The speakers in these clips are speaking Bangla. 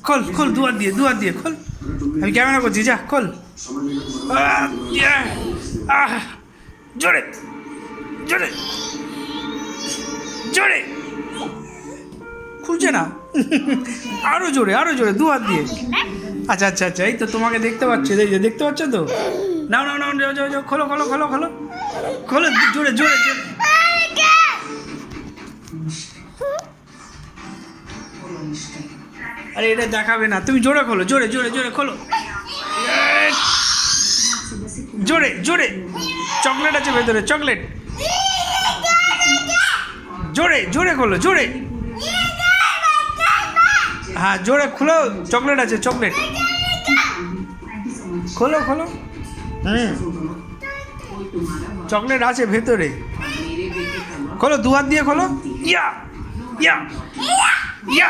খোল খোল দুয়ার দিয়ে খোল। আমি ক্যামেরা করছি, যা খোল। জোরে জোরে জোরে, খুলছে না। আরো জোরে দু হাত দিয়ে। আচ্ছা আচ্ছা আচ্ছা, এই তো তোমাকে দেখতে পাচ্ছি, এই যে দেখতে পাচ্ছ তো। নাও নাও নাও, যাও যাও যাও, খোলো খোলো খোলো খোলো খোলো, জোরে জোরে জোরে। আরে এটা দেখাবে না, তুমি জোরে খোলো, জোরে জোরে জোরে খোলো, জোরে জোরে। চকলেট আছে ভেতরে, চকলেট। জোরে জোরে খোলো, জোরে। হ্যাঁ জোরে খোলো, চকলেট আছে, চকলেট। খোলো খোলো। চকলেট আছে ভেতরে, খোলো দু হাত দিয়ে খোলো। ইয়া ইয়া ইয়া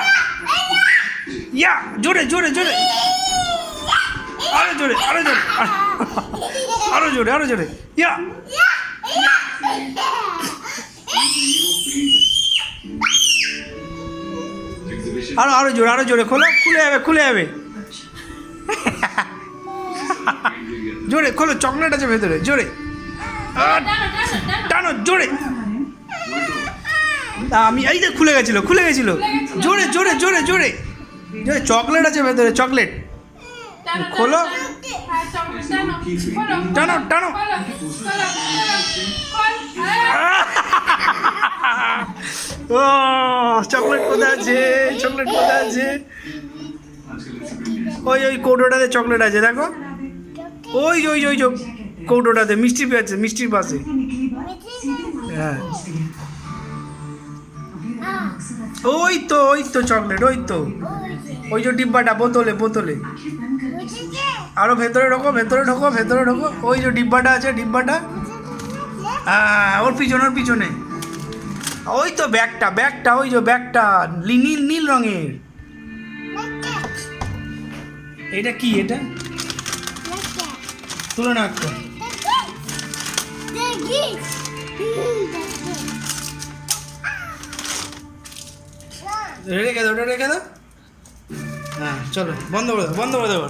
ইয়া, জোরে জোরে জোরে, আরো জোরে আরো জোরে আরো জোরে আরো জোরে, ইয়া। আরো জোরে আরো জোরে খোলো, খুলে যাবে জোরে খোলো, চকলেট আছে ভেতরে, জোরে টানো, জোরে। আমি এই যে খুলে গেছিল জোরে জোরে জোরে জোরে জোরে। চকলেট আছে ভেতরে, চকলেট। খোলো, টানো টানো। ও চকলেট কোথায় আছে, চকলেট কোথায় আছে? ওই কৌটোটাতে চকলেট আছে, দেখো। ওই কৌটোটাতে মিষ্টি আছে, মিষ্টির পাশে। হ্যাঁ ওই তো চকলেট, ওই যে ডিব্বাটা, বোতলে। আরো ভেতরে ঢোকো। ওই যে ডিব্বাটা আছে, ডিব্বাটা। হ্যাঁ ওর পিছনে। ওই তো ব্যাগটা, ওই যে ব্যাগটা নীল রঙের। এটা কি? এটা তুলে না একটা। রেখে দাও। হ্যাঁ চলো, বন্ধ করে দাও।